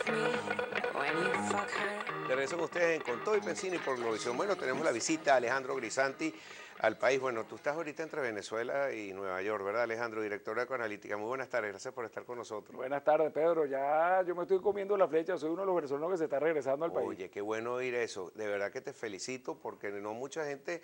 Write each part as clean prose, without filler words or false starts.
De regreso con ustedes en Con Todo y Pensini por Globovisión. Bueno, tenemos la visita a Alejandro Grisanti al país. Bueno, tú estás ahorita entre Venezuela y Nueva York, ¿verdad, Alejandro? Director de Ecoanalítica. Muy buenas tardes, gracias por estar con nosotros. Buenas tardes, Pedro. Ya yo me estoy comiendo la flecha, soy uno de los venezolanos que se está regresando al país. Oye, qué bueno oír eso. De verdad que te felicito porque no mucha gente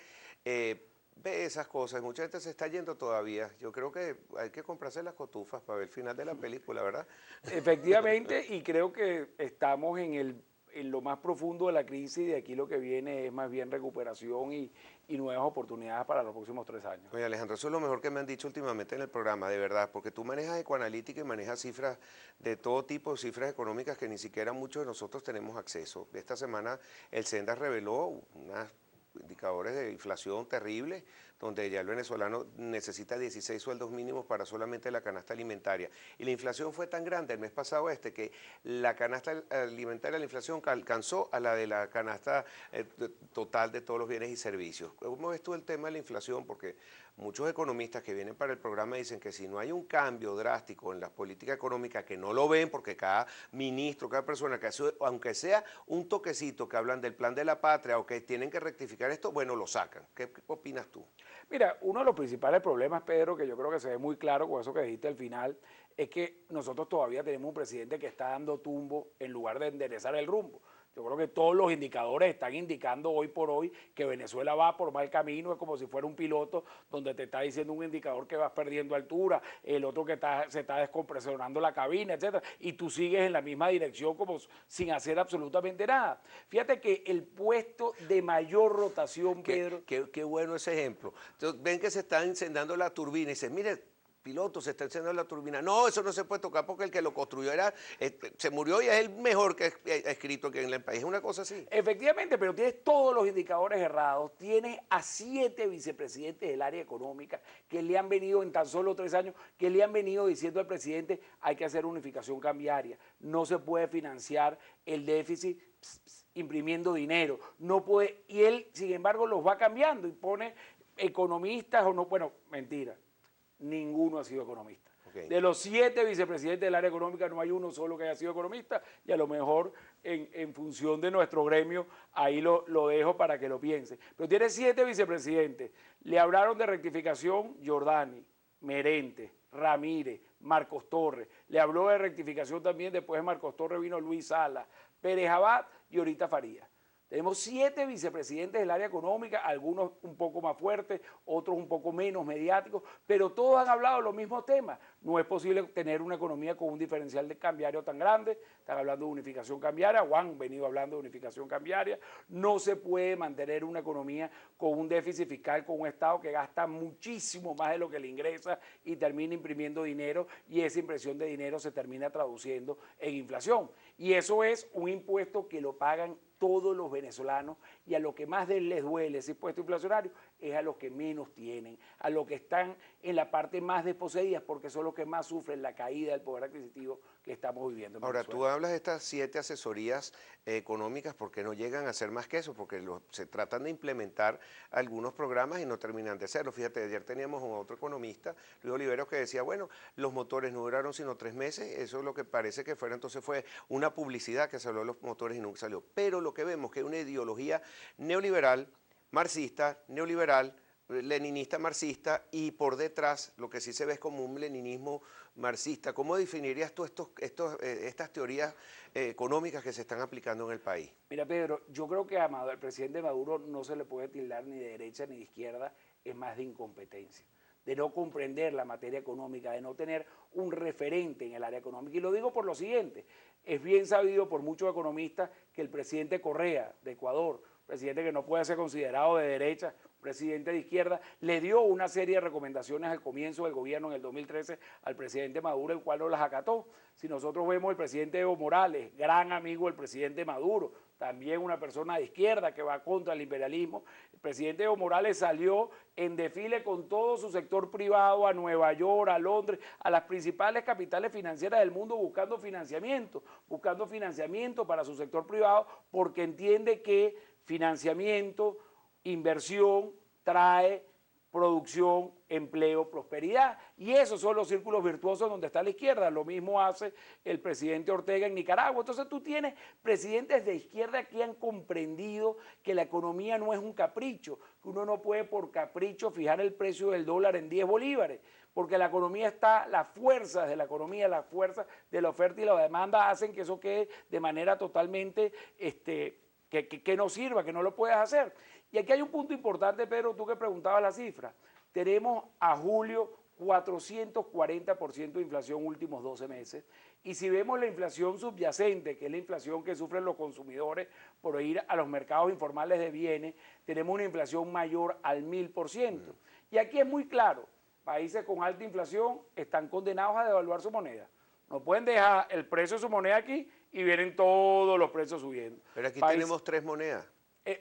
ve esas cosas, mucha gente se está yendo todavía. Yo creo que hay que comprarse las cotufas para ver el final de la película, ¿verdad? Efectivamente, y creo que estamos en lo más profundo de la crisis y de aquí lo que viene es más bien recuperación y nuevas oportunidades para los próximos 3 años. Oye, Alejandro, eso es lo mejor que me han dicho últimamente en el programa, de verdad, porque tú manejas Ecoanalítica y manejas cifras de todo tipo, cifras económicas que ni siquiera muchos de nosotros tenemos acceso. Esta semana el Sendas reveló unas indicadores de inflación terribles, donde ya el venezolano necesita 16 sueldos mínimos para solamente la canasta alimentaria. Y la inflación fue tan grande el mes pasado que la canasta alimentaria, la inflación alcanzó a la de la canasta total de todos los bienes y servicios. ¿Cómo ves tú el tema de la inflación? Porque muchos economistas que vienen para el programa dicen que si no hay un cambio drástico en las políticas económicas, que no lo ven porque cada ministro, cada persona que hace, aunque sea un toquecito que hablan del plan de la patria o que tienen que rectificar esto, bueno, lo sacan. ¿Qué opinas tú? Mira, uno de los principales problemas, Pedro, que yo creo que se ve muy claro con eso que dijiste al final, es que nosotros todavía tenemos un presidente que está dando tumbo en lugar de enderezar el rumbo. Yo creo que todos los indicadores están indicando hoy por hoy que Venezuela va por mal camino, es como si fuera un piloto donde te está diciendo un indicador que vas perdiendo altura, el otro que se está descompresionando la cabina, etcétera, y tú sigues en la misma dirección como sin hacer absolutamente nada. Fíjate que el puesto de mayor rotación, Pedro... Qué bueno ese ejemplo. Entonces, ven que se está incendiando la turbina y dicen, mire, piloto, se está encendiendo la turbina. No, eso no se puede tocar porque el que lo construyó se murió y es el mejor que ha escrito aquí en el país. Es una cosa así. Efectivamente, pero tienes todos los indicadores errados. Tienes a 7 vicepresidentes del área económica que le han venido en tan solo 3 años, que le han venido diciendo al presidente hay que hacer unificación cambiaria. No se puede financiar el déficit imprimiendo dinero. No puede, y él, sin embargo, los va cambiando y pone economistas o no, bueno, mentira. Ninguno ha sido economista. Okay. De los 7 vicepresidentes del área económica no hay uno solo que haya sido economista y a lo mejor en función de nuestro gremio ahí lo dejo para que lo piense. Pero tiene 7 vicepresidentes. Le hablaron de rectificación Giordani, Merente, Ramírez, Marcos Torres. Le habló de rectificación también, después de Marcos Torres vino Luis Sala, Pérez Abad y ahorita Farías. Tenemos 7 vicepresidentes del área económica, algunos un poco más fuertes, otros un poco menos mediáticos, pero todos han hablado de los mismos temas. No es posible tener una economía con un diferencial de cambiario tan grande, están hablando de unificación cambiaria, o han venido hablando de unificación cambiaria. No se puede mantener una economía con un déficit fiscal, con un Estado que gasta muchísimo más de lo que le ingresa y termina imprimiendo dinero y esa impresión de dinero se termina traduciendo en inflación. Y eso es un impuesto que lo pagan todos los venezolanos y a lo que más les duele ese impuesto inflacionario es a los que menos tienen, a los que están en la parte más desposeídas porque son los que más sufren la caída del poder adquisitivo que estamos viviendo en Ahora, Venezuela. tú hablas de estas 7 asesorías económicas porque no llegan a ser más que eso, porque se tratan de implementar algunos programas y no terminan de hacerlo. Fíjate, ayer teníamos a otro economista, Luis Oliveros, que decía, bueno, los motores no duraron sino 3 meses, eso es lo que parece que fuera, entonces fue una publicidad que se habló de los motores y nunca salió. Pero lo que vemos que es una ideología neoliberal, marxista, neoliberal, leninista marxista y por detrás lo que sí se ve es como un leninismo marxista. ¿Cómo definirías tú estas teorías económicas que se están aplicando en el país? Mira, Pedro, yo creo que al presidente Maduro no se le puede tildar ni de derecha ni de izquierda, es más de incompetencia, de no comprender la materia económica, de no tener un referente en el área económica. Y lo digo por lo siguiente, es bien sabido por muchos economistas que el presidente Correa de Ecuador, presidente que no puede ser considerado de derecha, presidente de izquierda, le dio una serie de recomendaciones al comienzo del gobierno en el 2013 al presidente Maduro, el cual no las acató. Si nosotros vemos el presidente Evo Morales, gran amigo del presidente Maduro, también una persona de izquierda que va contra el imperialismo, el presidente Evo Morales salió en desfile con todo su sector privado a Nueva York, a Londres, a las principales capitales financieras del mundo buscando financiamiento para su sector privado porque entiende que financiamiento, inversión trae producción, empleo, prosperidad. Y esos son los círculos virtuosos donde está la izquierda. Lo mismo hace el presidente Ortega en Nicaragua. Entonces tú tienes presidentes de izquierda que han comprendido que la economía no es un capricho, que uno no puede por capricho fijar el precio del dólar en 10 bolívares, porque la economía está, las fuerzas de la economía, las fuerzas de la oferta y la demanda hacen que eso quede de manera totalmente, que no sirva, que no lo puedas hacer. Y aquí hay un punto importante, Pedro, tú que preguntabas la cifra. Tenemos a julio 440% de inflación últimos 12 meses. Y si vemos la inflación subyacente, que es la inflación que sufren los consumidores por ir a los mercados informales de bienes, tenemos una inflación mayor al 1000%. Y aquí es muy claro, países con alta inflación están condenados a devaluar su moneda. No pueden dejar el precio de su moneda aquí y vienen todos los precios subiendo. Pero aquí tenemos 3 monedas.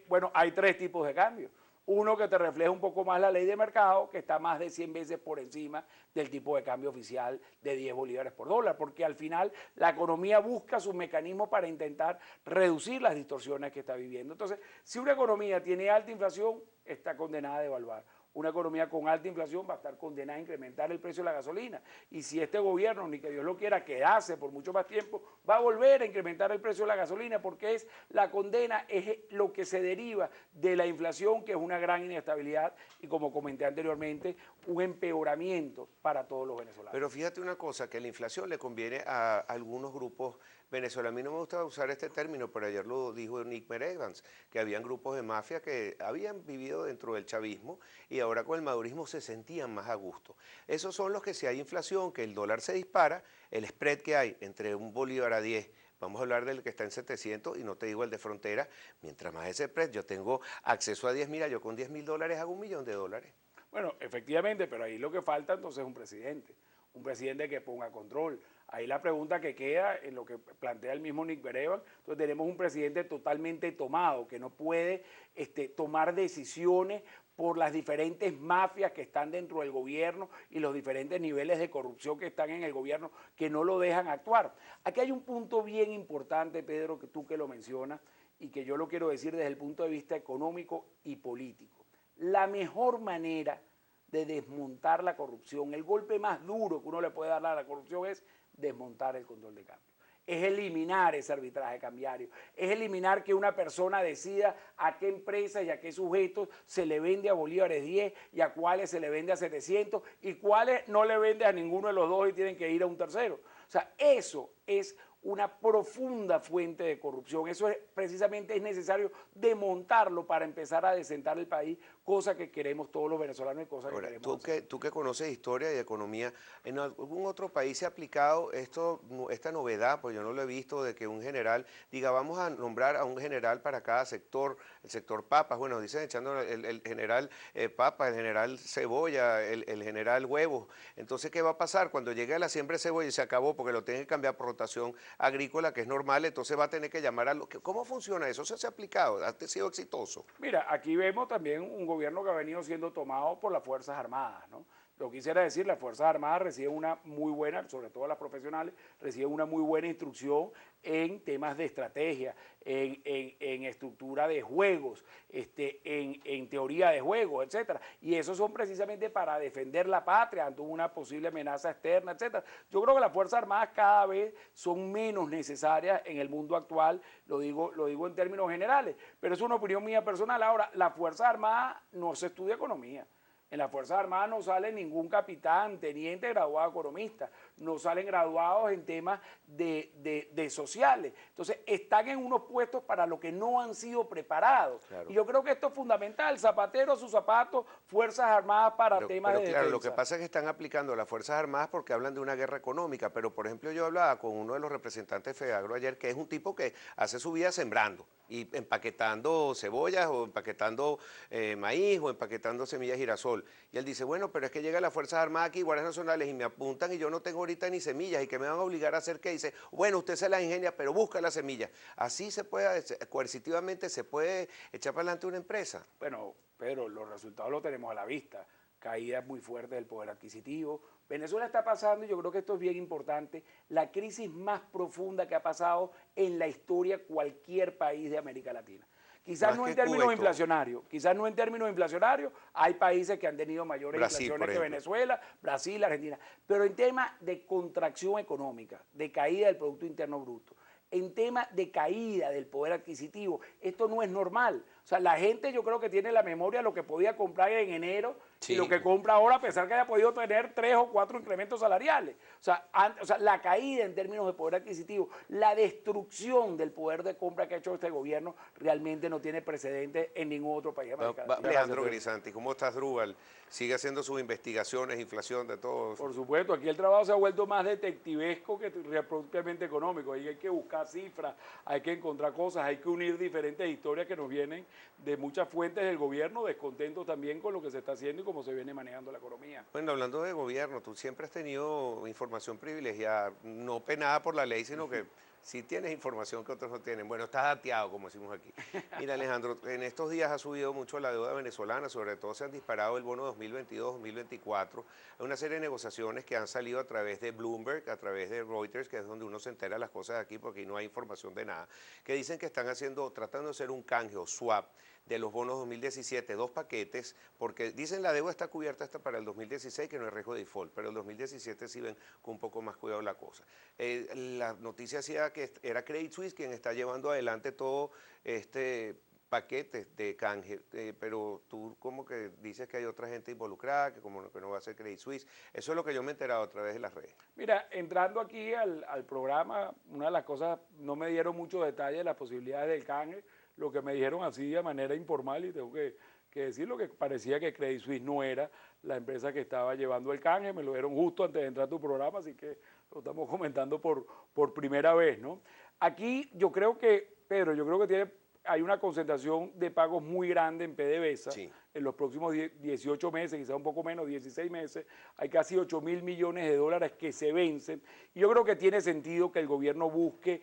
Bueno, hay 3 tipos de cambio. Uno que te refleja un poco más la ley de mercado, que está más de 100 veces por encima del tipo de cambio oficial de 10 bolívares por dólar, porque al final la economía busca sus mecanismos para intentar reducir las distorsiones que está viviendo. Entonces, si una economía tiene alta inflación, está condenada a devaluar. Una economía con alta inflación va a estar condenada a incrementar el precio de la gasolina. Y si este gobierno, ni que Dios lo quiera, quedarse por mucho más tiempo, va a volver a incrementar el precio de la gasolina, porque es la condena, es lo que se deriva de la inflación, que es una gran inestabilidad y, como comenté anteriormente, un empeoramiento para todos los venezolanos. Pero fíjate una cosa, que la inflación le conviene a algunos grupos venezolanos. A mí no me gusta usar este término, pero ayer lo dijo Nick Evans, que habían grupos de mafia que habían vivido dentro del chavismo y ahora con el madurismo se sentían más a gusto. Esos son los que, si hay inflación, que el dólar se dispara, el spread que hay entre un bolívar a 10, vamos a hablar del que está en 700 y no te digo el de frontera, mientras más ese spread, yo tengo acceso a 10, mira, yo con $10.000 hago $1.000.000. Bueno, efectivamente, pero ahí lo que falta entonces es un presidente que ponga control. Ahí la pregunta que queda en lo que plantea el mismo Nick Evans, entonces tenemos un presidente totalmente tomado, que no puede tomar decisiones por las diferentes mafias que están dentro del gobierno y los diferentes niveles de corrupción que están en el gobierno que no lo dejan actuar. Aquí hay un punto bien importante, Pedro, que tú que lo mencionas y que yo lo quiero decir desde el punto de vista económico y político. La mejor manera de desmontar la corrupción, el golpe más duro que uno le puede dar a la corrupción es desmontar el control de cambio. Es eliminar ese arbitraje cambiario, es eliminar que una persona decida a qué empresa y a qué sujetos se le vende a bolívares 10 y a cuáles se le vende a 700 y cuáles no le vende a ninguno de los dos y tienen que ir a un tercero. O sea, eso es una profunda fuente de corrupción. Eso es, precisamente es necesario desmontarlo para empezar a desentar el país, cosa que queremos todos los venezolanos y cosa que queremos hacer. Tú que conoces historia y economía, ¿en algún otro país se ha aplicado esta novedad? Pues yo no lo he visto, de que un general diga, vamos a nombrar a un general para cada sector, el sector papas, bueno, dicen echando el general papa, el general cebolla, el general huevos. Entonces, ¿qué va a pasar? Cuando llegue a la siembra de cebolla y se acabó porque lo tienen que cambiar por rotación agrícola, que es normal, entonces va a tener que llamar a lo que... ¿Cómo funciona eso? ¿Se ha aplicado? ¿Ha sido exitoso? Mira, aquí vemos también un gobierno que ha venido siendo tomado por las Fuerzas Armadas, ¿no? Lo que quisiera decir, las Fuerzas Armadas reciben una muy buena, sobre todo las profesionales, reciben una muy buena instrucción en temas de estrategia, en estructura de juegos, en teoría de juegos, etcétera. Y esos son precisamente para defender la patria ante una posible amenaza externa, etcétera. Yo creo que las Fuerzas Armadas cada vez son menos necesarias en el mundo actual, lo digo en términos generales, pero es una opinión mía personal. Ahora, las Fuerzas Armadas no se estudia economía. En las Fuerzas Armadas no sale ningún capitán, teniente graduado economista, no salen graduados en temas de sociales. Entonces, están en unos puestos para lo que no han sido preparados. Claro. Y yo creo que esto es fundamental. Zapatero, sus zapatos, Fuerzas Armadas para temas de defensa. Claro, lo que pasa es que están aplicando las Fuerzas Armadas porque hablan de una guerra económica, pero por ejemplo yo hablaba con uno de los representantes de FEDAGRO ayer, que es un tipo que hace su vida sembrando y empaquetando cebollas o empaquetando maíz o empaquetando semillas girasol. Y él dice, bueno, pero es que llegan las Fuerzas Armadas aquí, Guardias Nacionales, y me apuntan y yo no tengo ahorita ni semillas y que me van a obligar a hacer qué. Dice, bueno, usted se las ingenia, pero busca las semillas. Así se puede, coercitivamente se puede echar para adelante una empresa. Bueno, pero los resultados los tenemos a la vista. Caídas muy fuertes del poder adquisitivo. Venezuela está pasando, y yo creo que esto es bien importante, la crisis más profunda que ha pasado en la historia de cualquier país de América Latina. Quizás Más no en que Cuba y términos todo. inflacionarios, quizás no en términos inflacionarios, hay países que han tenido mayores Brasil, por inflaciones que ejemplo. Venezuela, Brasil, Argentina, pero en tema de contracción económica, de caída del Producto Interno Bruto, en tema de caída del poder adquisitivo, esto no es normal. O sea, la gente yo creo que tiene la memoria de lo que podía comprar en enero y lo Sí. que compra ahora, a pesar que haya podido tener 3 o 4 incrementos salariales. O sea, la caída en términos de poder adquisitivo, la destrucción del poder de compra que ha hecho este gobierno realmente no tiene precedente en ningún otro país de América Latina. Alejandro Grisanti, ¿cómo estás, Drubal? Sigue haciendo sus investigaciones, inflación, de todo. Por supuesto, aquí el trabajo se ha vuelto más detectivesco que propiamente económico. Ahí hay que buscar cifras, hay que encontrar cosas, hay que unir diferentes historias que nos vienen de muchas fuentes del gobierno, descontentos también con lo que se está haciendo y cómo se viene manejando la economía. Bueno, hablando de gobierno, tú siempre has tenido información privilegiada, no penada por la ley, sino que sí tienes información que otros no tienen. Bueno, estás dateado, como decimos aquí. Mira, Alejandro, en estos días ha subido mucho la deuda venezolana, sobre todo se han disparado el bono 2022-2024. Hay una serie de negociaciones que han salido a través de Bloomberg, a través de Reuters, que es donde uno se entera las cosas aquí, porque aquí no hay información de nada, que dicen que están tratando de hacer un canje o swap de los bonos 2017, 2 paquetes, porque dicen la deuda está cubierta hasta para el 2016, que no hay riesgo de default, pero el 2017 sí ven con un poco más cuidado la cosa. La noticia decía que era Credit Suisse quien está llevando adelante todo este paquete de canje, pero tú como que dices que hay otra gente involucrada, que como que no va a ser Credit Suisse. Eso es lo que yo me he enterado a través de las redes. Mira, entrando aquí al programa, una de las cosas, no me dieron mucho detalle de las posibilidades del canje, lo que me dijeron así de manera informal, y tengo que decirlo, que parecía que Credit Suisse no era la empresa que estaba llevando el canje, me lo dieron justo antes de entrar a tu programa, así que lo estamos comentando por primera vez, ¿no? Aquí yo creo que, Pedro, yo creo que hay una concentración de pagos muy grande en PDVSA. Sí. En los próximos 18 meses, quizás un poco menos, 16 meses, hay casi 8.000 millones de dólares que se vencen. Y yo creo que tiene sentido que el gobierno busque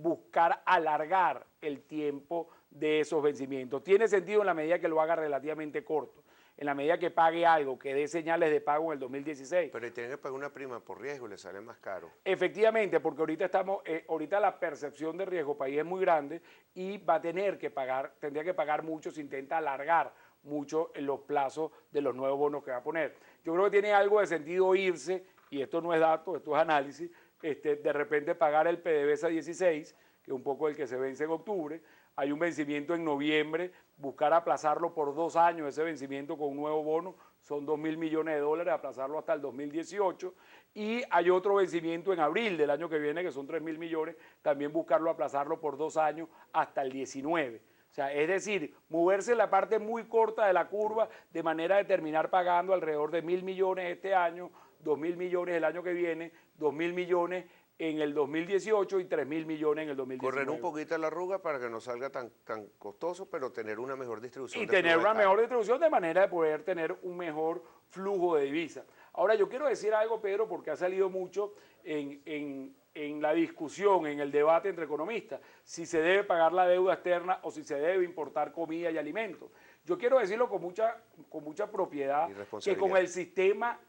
buscar alargar el tiempo de esos vencimientos. Tiene sentido en la medida que lo haga relativamente corto, en la medida que pague algo, que dé señales de pago en el 2016. Pero tienen que pagar una prima por riesgo y le sale más caro. Efectivamente, porque ahorita la percepción de riesgo país es muy grande y va a tener que pagar, tendría que pagar mucho si intenta alargar mucho en los plazos de los nuevos bonos que va a poner. Yo creo que tiene algo de sentido irse, y esto no es dato, esto es análisis, de repente pagar el PDVSA 16, que es un poco el que se vence en octubre, hay un vencimiento en noviembre, buscar aplazarlo por 2 años, ese vencimiento con un nuevo bono, son 2.000 millones de dólares, aplazarlo hasta el 2018, y hay otro vencimiento en abril del año que viene, que son 3.000 millones, también buscarlo aplazarlo por 2 años hasta el 19. O sea, es decir, moverse en la parte muy corta de la curva de manera de terminar pagando alrededor de 1.000 millones este año, 2.000 millones el año que viene, 2.000 millones en el 2018 y 3.000 millones en el 2019. Correr un poquito la arruga para que no salga tan costoso, pero tener una mejor distribución. Y tener una mejor distribución de manera de poder tener un mejor flujo de divisas. Ahora, yo quiero decir algo, Pedro, porque ha salido mucho en la discusión, en el debate entre economistas, si se debe pagar la deuda externa o si se debe importar comida y alimentos. Yo quiero decirlo con mucha propiedad, que con el sistema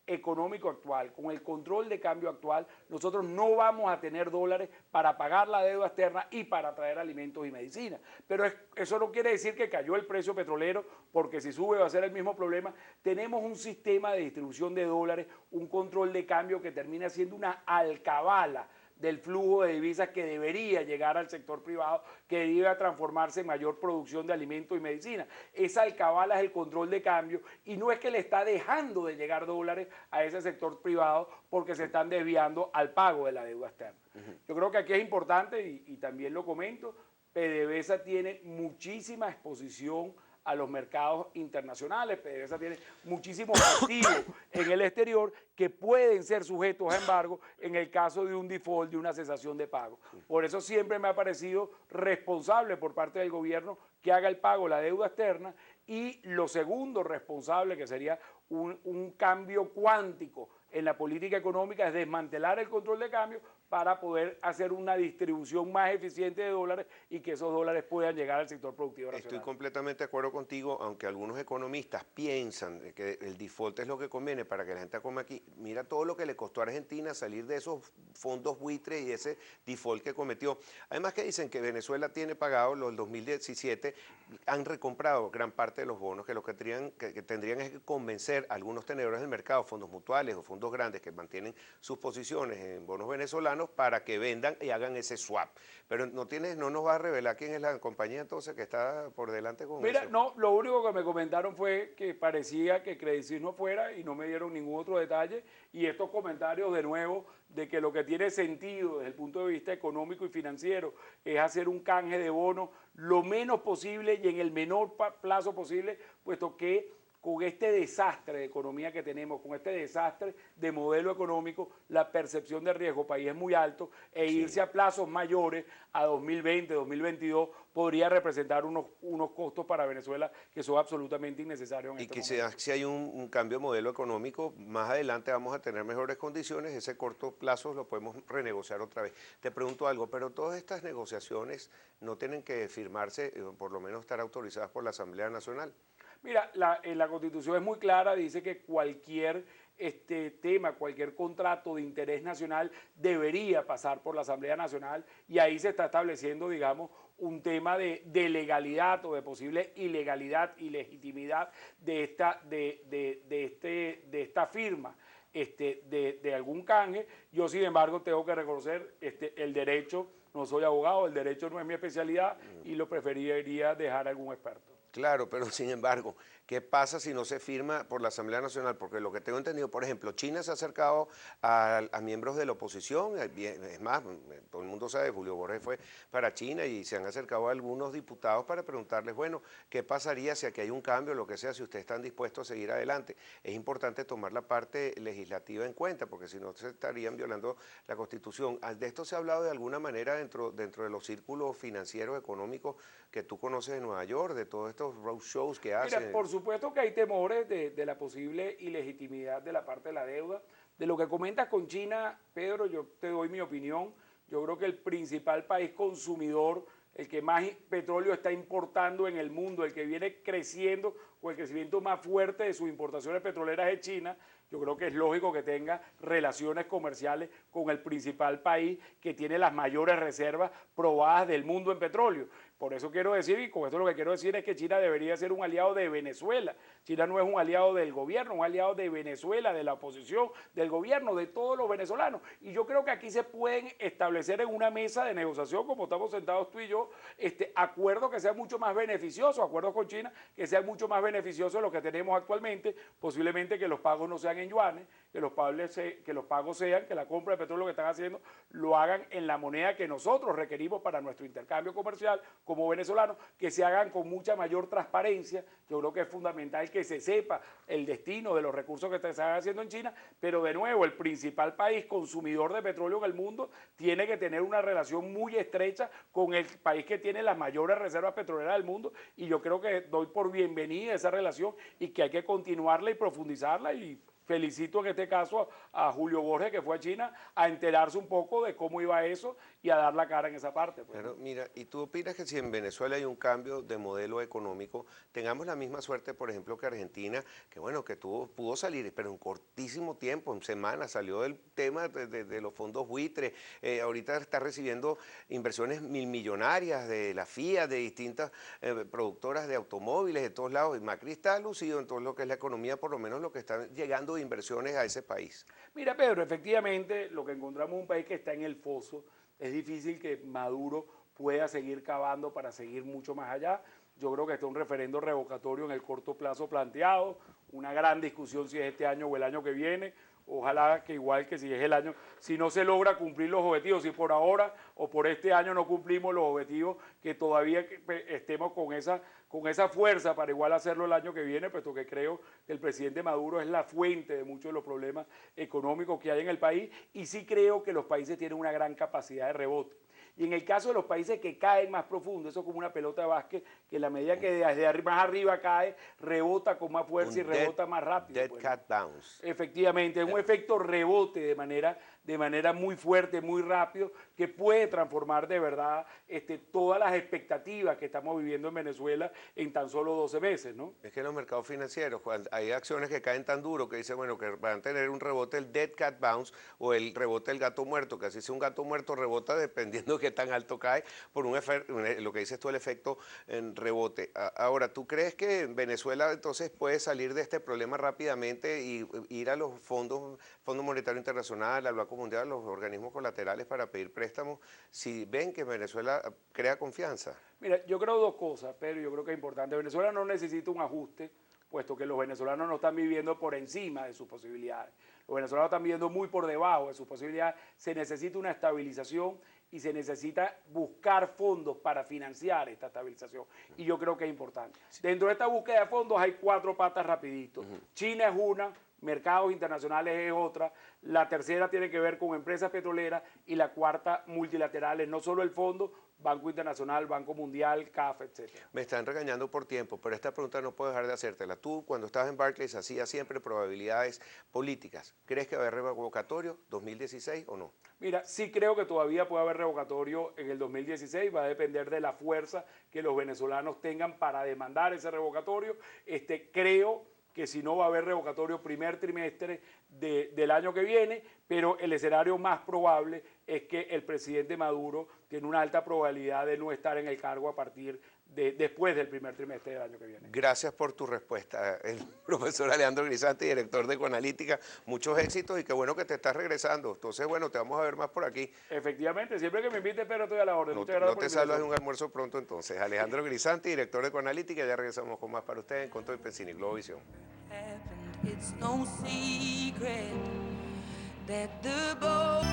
económico actual, con el control de cambio actual, nosotros no vamos a tener dólares para pagar la deuda externa y para traer alimentos y medicinas. Pero eso no quiere decir que cayó el precio petrolero, porque si sube va a ser el mismo problema. Tenemos un sistema de distribución de dólares, un control de cambio que termina siendo una alcabala del flujo de divisas que debería llegar al sector privado, que debería transformarse en mayor producción de alimentos y medicina. Esa alcabala es el control de cambio y no es que le está dejando de llegar dólares a ese sector privado porque se están desviando al pago de la deuda externa. Yo creo que aquí es importante, y también lo comento, PDVSA tiene muchísima exposición a los mercados internacionales. PDVSA tiene muchísimos activos en el exterior que pueden ser sujetos a embargo en el caso de un default, de una cesación de pago. Por eso siempre me ha parecido responsable por parte del gobierno que haga el pago de la deuda externa, y lo segundo responsable, que sería un cambio cuántico en la política económica es desmantelar el control de cambio para poder hacer una distribución más eficiente de dólares y que esos dólares puedan llegar al sector productivo nacional. Estoy completamente de acuerdo contigo, aunque algunos economistas piensan que el default es lo que conviene para que la gente coma aquí. Mira todo lo que le costó a Argentina salir de esos fondos buitres y ese default que cometió. Además que dicen que Venezuela tiene pagado los del 2017, han recomprado gran parte de los bonos, que lo que tendrían es que convencer a algunos tenedores del mercado, fondos mutuales o fondos grandes que mantienen sus posiciones en bonos venezolanos para que vendan y hagan ese swap. Pero no nos va a revelar quién es la compañía entonces que está por delante con Mira, eso. no, lo único que me comentaron fue que parecía que Credit Suisse no fuera y no me dieron ningún otro detalle. Y estos comentarios de nuevo de que lo que tiene sentido desde el punto de vista económico y financiero es hacer un canje de bonos lo menos posible y en el menor plazo posible, puesto que con este desastre de economía que tenemos, con este desastre de modelo económico, la percepción de riesgo país es muy alto e irse a plazos mayores, a 2020, 2022, podría representar unos costos para Venezuela que son absolutamente innecesarios en Y este que momento. si hay un cambio de modelo económico, más adelante vamos a tener mejores condiciones, ese corto plazo lo podemos renegociar otra vez. Te pregunto algo, pero todas estas negociaciones no tienen que firmarse, por lo menos estar autorizadas por la Asamblea Nacional. Mira, la Constitución es muy clara, dice que cualquier tema, cualquier contrato de interés nacional debería pasar por la Asamblea Nacional y ahí se está estableciendo, digamos, un tema de legalidad o de posible ilegalidad, ilegitimidad de esta firma. De algún canje. Yo, sin embargo, tengo que reconocer el derecho, no soy abogado, el derecho no es mi especialidad y lo preferiría dejar a algún experto. Claro, pero sin embargo, ¿qué pasa si no se firma por la Asamblea Nacional? Porque lo que tengo entendido, por ejemplo, China se ha acercado a miembros de la oposición, es más, todo el mundo sabe, Julio Borges fue para China y se han acercado a algunos diputados para preguntarles, bueno, ¿qué pasaría si aquí hay un cambio, lo que sea, si ustedes están dispuestos a seguir adelante? Es importante tomar la parte legislativa en cuenta, porque si no se estarían violando la Constitución. ¿De esto se ha hablado de alguna manera dentro de los círculos financieros, económicos que tú conoces de Nueva York, de todos estos roadshows que Mira, hacen? por supuesto que hay temores de la posible ilegitimidad de la parte de la deuda. De lo que comentas con China, Pedro, yo te doy mi opinión. Yo creo que el principal país consumidor, el que más petróleo está importando en el mundo, el que viene creciendo con el crecimiento más fuerte de sus importaciones petroleras es China. Yo creo que es lógico que tenga relaciones comerciales con el principal país que tiene las mayores reservas probadas del mundo en petróleo. Por eso quiero decir, y con esto lo que quiero decir es que China debería ser un aliado de Venezuela. China no es un aliado del gobierno, un aliado de Venezuela, de la oposición, del gobierno, de todos los venezolanos. Y yo creo que aquí se pueden establecer en una mesa de negociación, como estamos sentados tú y yo, acuerdos que sean mucho más beneficiosos, acuerdos con China que sean mucho más beneficiosos de los que tenemos actualmente, posiblemente que los pagos no sean en yuanes, que los pagos sean, que la compra de petróleo que están haciendo lo hagan en la moneda que nosotros requerimos para nuestro intercambio comercial como venezolanos, que se hagan con mucha mayor transparencia. Yo creo que es fundamental que se sepa el destino de los recursos que se están haciendo en China, pero de nuevo, el principal país consumidor de petróleo en el mundo tiene que tener una relación muy estrecha con el país que tiene las mayores reservas petroleras del mundo y yo creo que doy por bienvenida esa relación y que hay que continuarla y profundizarla y felicito en este caso a Julio Borges, que fue a China, a enterarse un poco de cómo iba eso y a dar la cara en esa parte. Pues. Pero mira, ¿y tú opinas que si en Venezuela hay un cambio de modelo económico, tengamos la misma suerte, por ejemplo, que Argentina, que bueno, que pudo salir, pero en cortísimo tiempo, en semanas, salió del tema de los fondos buitres, ahorita está recibiendo inversiones milmillonarias de la FIA, de distintas productoras de automóviles, de todos lados, y Macri está lucido en todo lo que es la economía, por lo menos lo que están llegando de inversiones a ese país. Mira, Pedro, efectivamente, lo que encontramos es un país que está en el foso. Es difícil que Maduro pueda seguir cavando para seguir mucho más allá. Yo creo que está un referendo revocatorio en el corto plazo planteado, una gran discusión si es este año o el año que viene. Ojalá que igual que si es el año, si no se logra cumplir los objetivos, si por ahora o por este año no cumplimos los objetivos, que todavía estemos con esa fuerza para igual hacerlo el año que viene, puesto que creo que el presidente Maduro es la fuente de muchos de los problemas económicos que hay en el país y sí creo que los países tienen una gran capacidad de rebote. Y en el caso de los países que caen más profundo, eso es como una pelota de básquet, que en la medida que desde más arriba cae, rebota con más fuerza y rebota más rápido. Dead cat bounce. Efectivamente, es un efecto rebote de manera muy fuerte, muy rápido, que puede transformar de verdad todas las expectativas que estamos viviendo en Venezuela en tan solo 12 meses, ¿no? Es que en los mercados financieros, cuando hay acciones que caen tan duro que dicen, bueno, que van a tener un rebote, el dead cat bounce, o el rebote del gato muerto, que así sea un gato muerto rebota dependiendo de qué tan alto cae, por lo que dices tú, el efecto en rebote. Ahora, ¿tú crees que Venezuela entonces puede salir de este problema rápidamente y ir a los Fondo Monetario Internacional, al Banco Mundial, a los organismos colaterales para pedir préstamos, si ven que Venezuela crea confianza? Mira, yo creo dos cosas, pero yo creo que es importante. Venezuela no necesita un ajuste, puesto que los venezolanos no están viviendo por encima de sus posibilidades. Los venezolanos están viviendo muy por debajo de sus posibilidades. Se necesita una estabilización y se necesita buscar fondos para financiar esta estabilización. Y yo creo que es importante. Dentro de esta búsqueda de fondos hay 4 patas rapidito. China es una, mercados internacionales es otra, la tercera tiene que ver con empresas petroleras y la cuarta multilaterales, no solo el fondo, Banco Internacional, Banco Mundial, CAF, etc. Me están regañando por tiempo, pero esta pregunta no puedo dejar de hacértela. Tú, cuando estabas en Barclays, hacías siempre probabilidades políticas. ¿Crees que va a haber revocatorio 2016 o no? Mira, sí creo que todavía puede haber revocatorio en el 2016, va a depender de la fuerza que los venezolanos tengan para demandar ese revocatorio. Creo que si no va a haber revocatorio primer trimestre del año que viene, pero el escenario más probable es que el presidente Maduro tiene una alta probabilidad de no estar en el cargo a partir después del primer trimestre del año que viene. Gracias por tu respuesta, el profesor Alejandro Grisanti, director de Ecoanalítica. Muchos éxitos y qué bueno que te estás regresando. Entonces, bueno, te vamos a ver más por aquí. Efectivamente, siempre que me invites, pero estoy a la orden. No, Muchas gracias no por te la salvas de invitación. un almuerzo pronto entonces. Alejandro Grisanti, director de Ecoanalítica. Ya regresamos con más para ustedes en Conto y Pensini, Globovisión. It's no secret that the boat